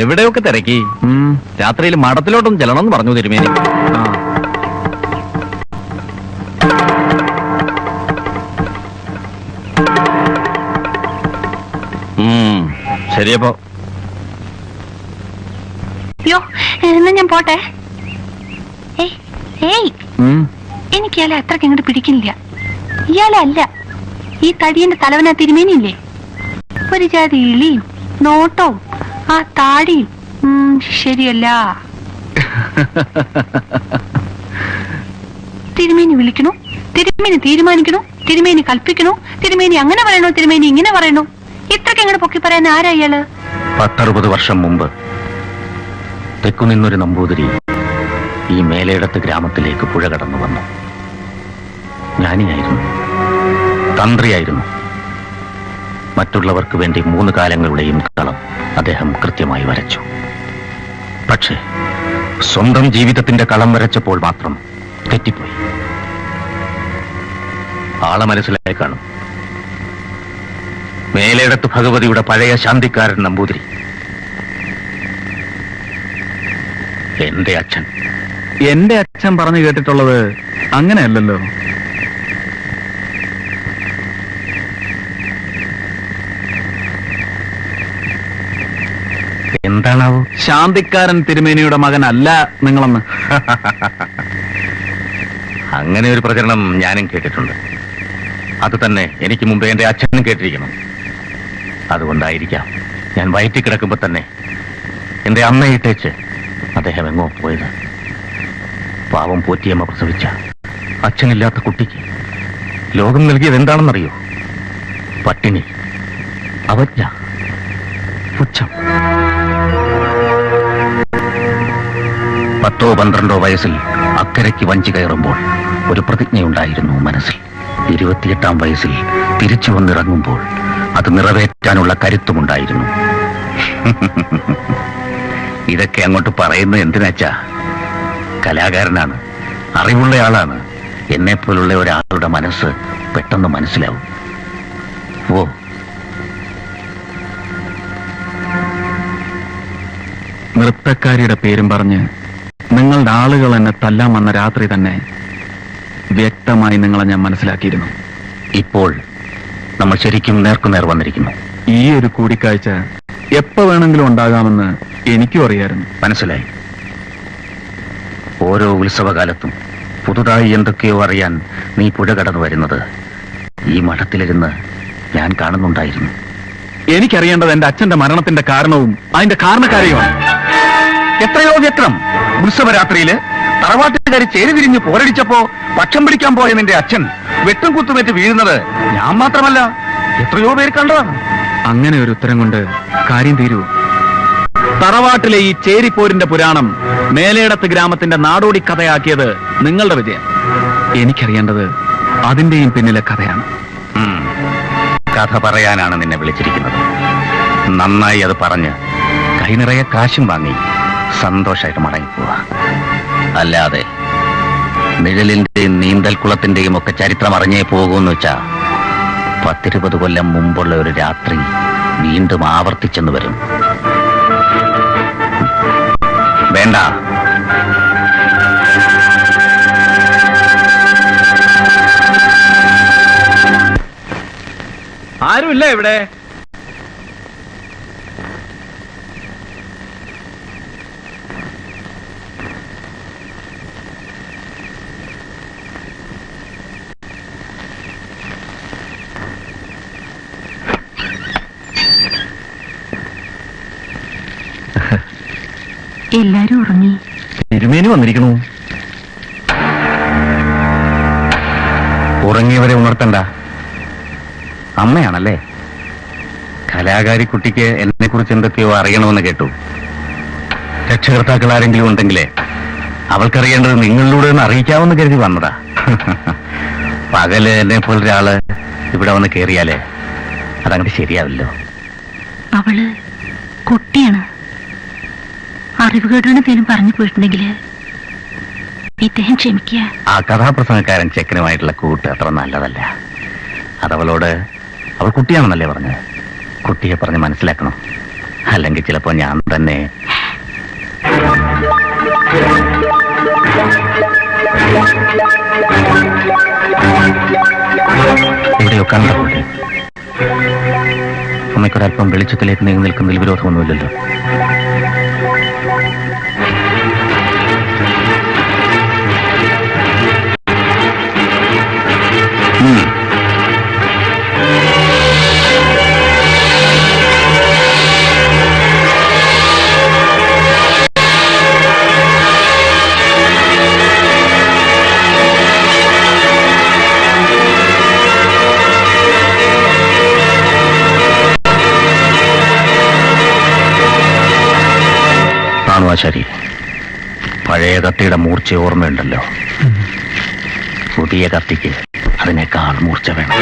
എവിടെയൊക്കെ തിരക്കി. രാത്രിയിൽ മഠത്തിലോട്ടൊന്നും ചെല്ലണമെന്ന് പറഞ്ഞു തിരുമേനി. ശരിയപ്പോ എന്നാ ഞാൻ പോട്ടെ. എനിക്ക് ഇയാളെ അത്രയ്ക്ക് അങ്ങോട്ട് പിടിക്കുന്നില്ല. ഇയാളെ അല്ല, ഈ തടിയന്റെ തലവനാ തിരുമേനിയില്ലേ, ഒരു ജാതി ഇളിയും നോട്ടവും ആ താടിയും ശരിയല്ല. തിരുമേനി വിളിക്കണു, തിരുമേനി തീരുമാനിക്കണു, തിരുമേനി കൽപ്പിക്കണു, തിരുമേനി അങ്ങനെ പറയണോ, തിരുമേനി ഇങ്ങനെ പറയണു. ഇത്രയ്ക്ക് അങ്ങോട്ട് പൊക്കി പറയാൻ ആരാ ഇയാള്? 10-60 വർഷം മുമ്പ് തെക്കുനിന്നൊരു നമ്പൂതിരി ഈ മേലേടത്ത് ഗ്രാമത്തിലേക്ക് പുഴ കടന്നു വന്നു. ജ്ഞാനിയായിരുന്നു, തന്ത്രിയായിരുന്നു. മറ്റുള്ളവർക്ക് വേണ്ടി 3 കാലങ്ങളുടെയും കളം അദ്ദേഹം കൃത്യമായി വരച്ചു. പക്ഷേ സ്വന്തം ജീവിതത്തിന്റെ കളം വരച്ചപ്പോൾ മാത്രം തെറ്റിപ്പോയി. ആളെ മനസ്സിലായി കാണും. മേലേടത്ത് ഭഗവതിയുടെ പഴയ ശാന്തിക്കാരൻ നമ്പൂതിരി, എന്റെ അച്ഛൻ. എന്റെ അച്ഛൻ പറഞ്ഞു കേട്ടിട്ടുള്ളത് അങ്ങനെയല്ലല്ലോ. എന്താണാവോ? ശാന്തിക്കാരൻ തിരുമേനിയുടെ മകനല്ല നിങ്ങളെന്ന്. അങ്ങനെ ഒരു പ്രചരണം ഞാനും കേട്ടിട്ടുണ്ട്. അത് തന്നെ എനിക്ക് മുമ്പേ എന്റെ അച്ഛനും കേട്ടിരിക്കണം. അതുകൊണ്ടായിരിക്കാം ഞാൻ വയറ്റിൽ കിടക്കുമ്പോ തന്നെ എന്റെ അമ്മയിട്ടേച്ച് അദ്ദേഹം എങ്ങോ പോയത്. പാവം പോറ്റിയമ്മ പ്രസവിച്ച അച്ഛനില്ലാത്ത കുട്ടിക്ക് ലോകം നൽകിയത് എന്താണെന്നറിയോ? പട്ടിണി, അവജ്ഞ, പുച്ഛം. 10-12 വയസ്സിൽ അക്കരയ്ക്ക് വഞ്ചി കയറുമ്പോൾ ഒരു പ്രതിജ്ഞയുണ്ടായിരുന്നു മനസ്സിൽ. 28-ാം വയസ്സിൽ തിരിച്ചു വന്നിറങ്ങുമ്പോൾ അത് നിറവേറ്റാനുള്ള കരുത്തുമുണ്ടായിരുന്നു. ഇതൊക്കെ അങ്ങോട്ട് പറയുന്നത് എന്തിനാച്ചാ? കലാകാരനാണ്, അറിവുള്ളയാളാണ്. എന്നെപ്പോലുള്ള ഒരാളുടെ മനസ്സ് പെട്ടെന്ന് മനസ്സിലാവും. ഓ, നൃത്തക്കാരിയുടെ പേരും പറഞ്ഞ് നിങ്ങളുടെ ആളുകൾ എന്നെ തല്ലാൻ വന്ന രാത്രി തന്നെ വ്യക്തമായി നിങ്ങളെ ഞാൻ മനസ്സിലാക്കിയിരുന്നു. ഇപ്പോൾ നമ്മൾ ശരിക്കും നേർക്കുനേർ വന്നിരിക്കുന്നു. ഈ ഒരു കൂടിക്കാഴ്ച എപ്പോ വേണമെങ്കിലും ഉണ്ടാകാമെന്ന് എനിക്കും അറിയായിരുന്നു. മനസ്സിലായി. ഓരോ ഉത്സവകാലത്തും പുതുതായി എന്തൊക്കെയോ അറിയാൻ നീ പുഴ കടന്നു വരുന്നത് ഈ മഠത്തിലിരുന്ന് ഞാൻ കാണുന്നുണ്ടായിരുന്നു. എനിക്കറിയേണ്ടത് എന്റെ അച്ഛന്റെ മരണത്തിന്റെ കാരണവും അതിന്റെ കാരണക്കാരെയുമാണ്. എത്രയോ വ്യക്തം. ഉത്സവരാത്രിയില് തറവാട്ടുകാരി ചേരി തിരിഞ്ഞ് പോരടിച്ചപ്പോ പക്ഷം പിടിക്കാൻ പോയ നിന്റെ അച്ഛൻ വെട്ടും കുത്തുമേറ്റ് വീഴുന്നത് ഞാൻ മാത്രമല്ല, എത്രയോ പേര് കണ്ടതാണ്. അങ്ങനെ ഒരു ഉത്തരം കൊണ്ട് കാര്യം തീരൂ? തറവാട്ടിലെ ഈ ചേരിപ്പോരിന്റെ പുരാണം മേലേടത്ത് ഗ്രാമത്തിന്റെ നാടോടി കഥയാക്കിയത് നിങ്ങളുടെ വിജയം. എനിക്കറിയേണ്ടത് അതിന്റെയും പിന്നിലെ കഥയാണ്. കഥ പറയാനാണ് നിന്നെ വിളിച്ചിരിക്കുന്നത്. നന്നായി അത് പറഞ്ഞ് കൈനിറയെ കാശും വാങ്ങി സന്തോഷമായിട്ട് മടങ്ങിപ്പോവാ. അല്ലാതെ നിഴലിന്റെയും നീന്തൽക്കുളത്തിന്റെയും ഒക്കെ ചരിത്രം അറിഞ്ഞേ പോകുമെന്ന് വെച്ചാ 10-20 കൊല്ലം മുമ്പുള്ള ഒരു രാത്രി വീണ്ടും ആവർത്തിച്ചെന്ന് വരും. വേണ്ട. ആരുമില്ല ഇവിടെ? എല്ലാരും ഉറങ്ങി. തിരുമേനി വന്നിരിക്കണു. ഉറങ്ങിയവരെ ഉണർത്തണ്ട. അമ്മയാണല്ലേ? കലാകാരി കുട്ടിക്ക് എന്നെ കുറിച്ച് എന്തൊക്കെയോ അറിയണമെന്ന് കേട്ടു. രക്ഷകർത്താക്കൾ ആരെങ്കിലും ഉണ്ടെങ്കിലേ അവൾക്കറിയേണ്ടത് നിങ്ങളിലൂടെ ഒന്ന് അറിയിക്കാമെന്ന് കരുതി വന്നതാ. പകല് എന്നെ പോലൊരാള് ഇവിടെ വന്ന് കേറിയാലേ അതങ്ങോട്ട് ശരിയാവില്ലോ. അവള് കുട്ടിയാണ്. അറിവുകേടുകളും പറഞ്ഞു പോയിട്ടുണ്ടെങ്കിൽ ഇദ്ദേഹം ക്ഷമിക്കുക. ആ കഥാപ്രസംഗക്കാരൻ ചെക്കനുമായിട്ടുള്ള കൂട്ട് അത്ര നല്ലതല്ല. അതവളോട് അവൾ കുട്ടിയാണെന്നല്ലേ പറഞ്ഞത്. കുട്ടിയെ പറഞ്ഞ് മനസ്സിലാക്കണം. അല്ലെങ്കിൽ ചിലപ്പോ ഞാൻ തന്നെ. എവിടെയോ കണ്ടപോലെ അമ്മയ്ക്കൊരല്പം വെളിച്ചത്തിലേക്ക് നീങ്ങി നിൽക്കുന്നതിൽ വിരോധമൊന്നുമില്ലല്ലോ. ശരി, പഴയ കത്തിയുടെ മൂർച്ച ഓർമ്മയുണ്ടല്ലോ. പുതിയ കത്തിക്ക് അതിനേക്കാൾ മൂർച്ച വേണം.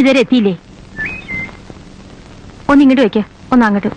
ഇതുവരെ എത്തിയില്ലേ? ഒന്നിങ്ങോട്ട് വെക്ക, ഒന്നങ്ങോട്ട്.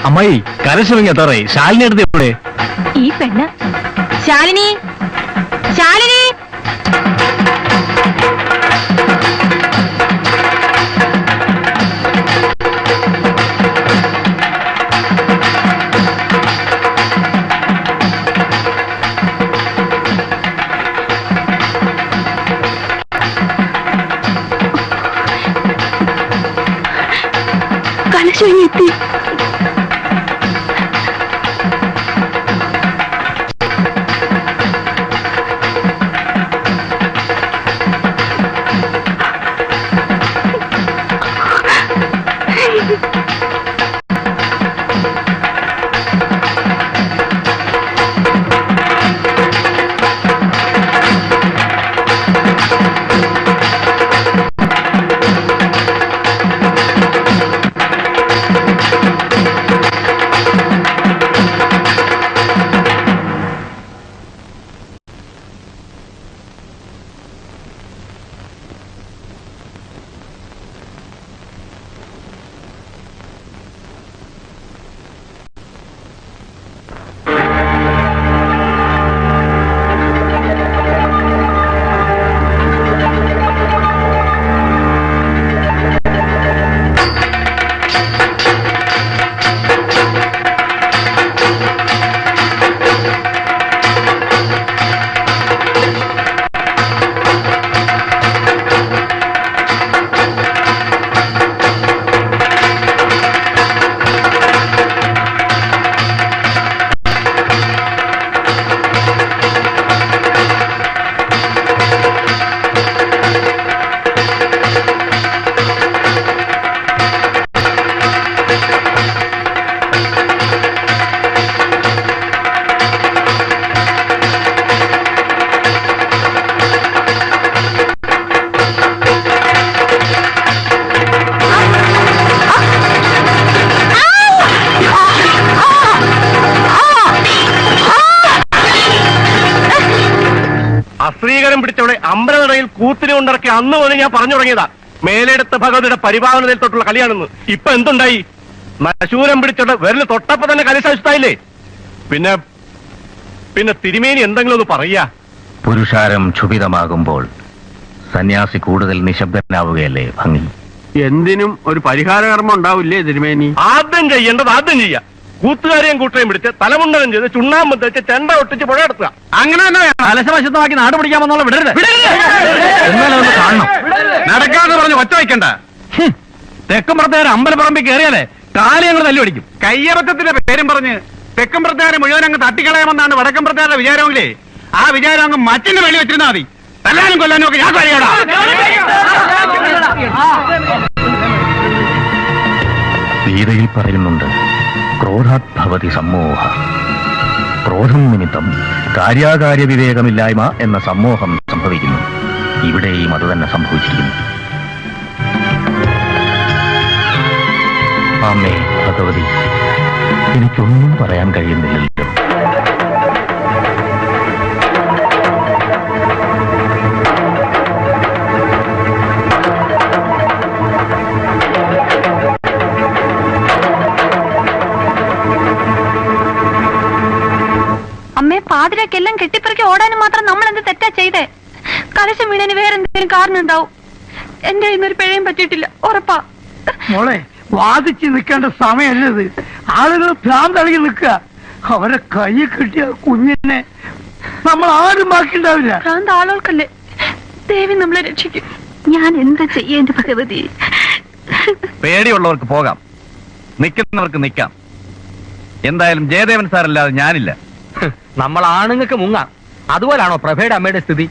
അമ്മായി കരശിവങ്ങ എത്താറായി. ശാലിനി എടുത്ത് എവിടെ? ഈ പെണ്ണ് ശാലിനി, ശാലിനി. കലശിവങ്ങ എത്തി. നശൂരം പിടിച്ചവിടെ അമ്പലനടയിൽ കൂത്തിനെ കൊണ്ടിറക്കി അന്ന് മുതൽ ഞാൻ പറഞ്ഞു തുടങ്ങിയതാ മേലെടുത്ത ഭഗവതിയുടെ പരിപാവനതയിൽ തൊട്ടുള്ള കളിയാണെന്ന്. ഇപ്പൊ എന്തുണ്ടായി? നശൂരം പിടിച്ചോടെ വിരല് തൊട്ടപ്പോ തന്നെ കളി ശാശ്വതായില്ലേ? പിന്നെ പിന്നെ തിരുമേനി എന്തെങ്കിലും ഒന്ന് പറയാ. പുരുഷാരം ക്ഷുഭിതമാകുമ്പോൾ സന്യാസി കൂടുതൽ നിശബ്ദനാവുകയല്ലേ ഭംഗി. എന്തിനും ഒരു പരിഹാരകർമ്മം ഉണ്ടാവില്ലേ തിരുമേനി? ആദ്യം ചെയ്യേണ്ടത് ആദ്യം ചെയ്യാം. കൂത്തുകാരെയും കൂട്ടരെയും പിടിച്ച് തലമുണ്ടനം ചെയ്ത് ചുണ്ണാമ്പ് തെച്ച് ചെണ്ട ഒട്ടിച്ച് പുഴ എടുത്തുക. അങ്ങനെ തന്നെ കലശവശത്തമാക്കി നാട് പിടിക്കാമെന്നുള്ള വിടരുത്. എന്നാലും ഒന്ന് കാണണം. നടക്കാന്ന് പറഞ്ഞ് ഒറ്റ വയ്ക്കണ്ട. തെക്കുംപുറത്തുകാർ അമ്പലപ്പറമ്പിൽ കയറിയാലേ കാലയങ്ങൾ തല്ലി പിടിക്കും. കയ്യബദ്ധത്തിന്റെ പേരും പറഞ്ഞ് തെക്കമ്പുറത്തുകാരെ മുഴുവൻ അങ്ങ് തട്ടിക്കളയാമെന്നാണ് വടക്കമ്പുറത്തുകാരുടെ വിചാരമെങ്കിലേ ആ വിചാരം അങ്ങ് മറ്റിന് വെളി വെച്ചിരുന്നാൽ മതി. തല്ലാനും കൊല്ലാനും ഒക്കെ ഞാൻ കഴിയടാ. ഗീതയിൽ പറയുന്നുണ്ട്, ക്രോധാത് ഭവതി സമ്മോഹ. ക്രോധം നിമിത്തം കാര്യാകാര്യ വിവേകമില്ലായ്മ എന്ന സമ്മോഹം സംഭവിക്കുന്നു. ഇവിടെയും അത് തന്നെ സംഭവിച്ചിരിക്കുന്നു. അമ്മേ ഭഗവതി, എനിക്കൊന്നും പറയാൻ കഴിയുന്നില്ലല്ലോ. അമ്മേ, പാതിരക്കെല്ലാം കെട്ടിപ്പറക്കി ഓടാനും മാത്രം നമ്മൾ എന്ത് തെറ്റാ ചെയ്തേ? കലശം വീണന് വേറെന്തെങ്കിലും കാരണം ഉണ്ടാവും. എന്റെ ഇന്നൊരു പിഴയും പറ്റിയിട്ടില്ല, ഉറപ്പാ. മോളെ, വാദിച്ച് നിൽക്കേണ്ട സമയമല്ലത്. ആളുകൾ ഭ്രാന്തളകി നിൽക്കുക. അവരെ കൈ കിട്ടിയ കുഞ്ഞിനെ നമ്മൾ ആരും ബാക്കിണ്ടാവില്ല. ഭ്രാന്ത് ആളുകൾക്കല്ലേ, ദേവി നമ്മളെ രക്ഷിക്കും. ഞാൻ എന്താ ചെയ്യേണ്ട ഭഗവതി? പേടിയുള്ളവർക്ക് പോകാം, നിൽക്കുന്നവർക്ക് നിൽക്കാം. എന്തായാലും ജയദേവൻ സാറല്ലാതെ ഞാനില്ല. നമ്മൾ ആണുങ്ങൾക്ക് മുങ്ങാം. അതുപോലാണോ പ്രഭയുടെ അമ്മയുടെ സ്ഥിതി?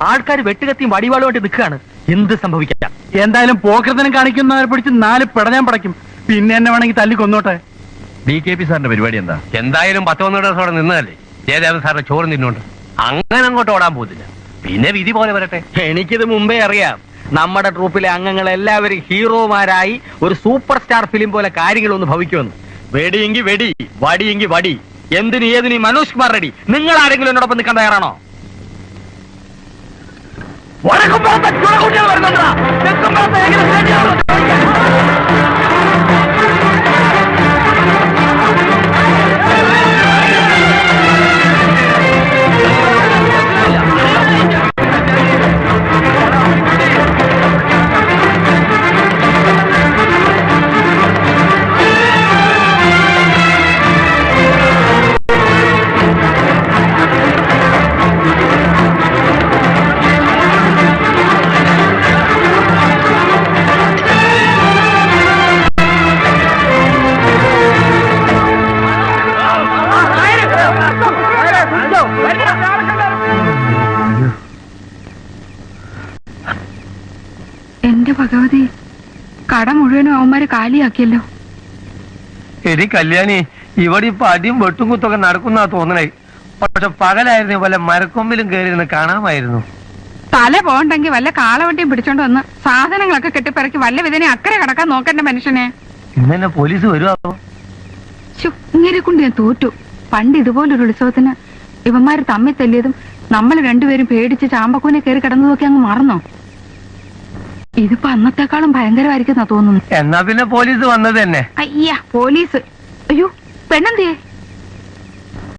ആൾക്കാർ വെട്ടുകത്തിയും വടിവാളുമായിട്ട് നിൽക്കുകയാണ്. എന്ത് സംഭവിക്കാം? എന്തായാലും പോക്കരത്തിനും കാണിക്കുന്നവരെ പിടിച്ച് 4 പിടഞ്ഞാൻ പടയ്ക്കും. പിന്നെ എന്നെ വേണമെങ്കിൽ തല്ലിക്കൊന്നോട്ടെ. DKP സാറിന്റെ പരിപാടി എന്താ? എന്തായാലും 10-12 ദിവസം അവിടെ നിന്നതല്ലേ ജയദേവൻ സാറിന്റെ ചോറ് തിന്നുകൊണ്ട്. അങ്ങനെ അങ്ങോട്ട് ഓടാൻ പോകുന്നില്ല. പിന്നെ വിധി പോലെ വരട്ടെ. എനിക്കിത് മുമ്പേ അറിയാം. നമ്മുടെ ട്രൂപ്പിലെ അംഗങ്ങൾ എല്ലാവരും ഹീറോമാരായി ഒരു സൂപ്പർ സ്റ്റാർ ഫിലിം പോലെ കാര്യങ്ങളൊന്ന് ഭവിക്കുമെന്ന്. വെടിയെങ്കിൽ വെടി, വടിയെങ്കിൽ വടി, എന്തിന് ഏതിന് മനോജ് കുമാർ റെഡി. നിങ്ങൾ ആരെങ്കിലും എന്നോടൊപ്പം നിൽക്കാൻ തയ്യാറാണോ? എന്റെ ഭഗവതി, കട മുഴുവനും അവന്മാരെ കാലിയാക്കിയല്ലോ. എടി കല്യാണി, ഇവിടെ ഇപ്പൊ അടിയും വെട്ടും കുത്തൊക്കെ നടക്കുന്ന തോന്നണേ. പക്ഷെ പകലായിരുന്നു വല്ല മരക്കൊമ്പിലും കയറിയിരുന്ന് കാണാമായിരുന്നു. തല പോകണ്ടെങ്കിൽ വല്ല കാളവണ്ടിയും പിടിച്ചോണ്ട് വന്ന് സാധനങ്ങളൊക്കെ കെട്ടിപ്പിറക്കി വല്ല വിധനെ അക്കരെ കടക്കാൻ നോക്കണ്ട മനുഷ്യനെ. ഇന്നെ പോലീസ് വരുമോ? ഇങ്ങനെ കൊണ്ട് ഞാൻ തോറ്റു. പണ്ട് ഇതുപോലൊരു ഉത്സവത്തിന് ഇവന്മാര് തമ്മിൽ തല്ലിയതും നമ്മൾ രണ്ടുപേരും പേടിച്ച് ചാമ്പക്കൂനെ കയറി കിടന്നതൊക്കെ അങ്ങ് മറന്നോ? ഇതിപ്പോ അന്നത്തെക്കാളും ഭയങ്കരമായിരിക്കും തോന്നുന്നു. എന്നാ പിന്നെ പോലീസ് വന്നത് തന്നെ. അയ്യ, പോലീസ്! അയ്യോ, പെണ്ണെന്തിയേ?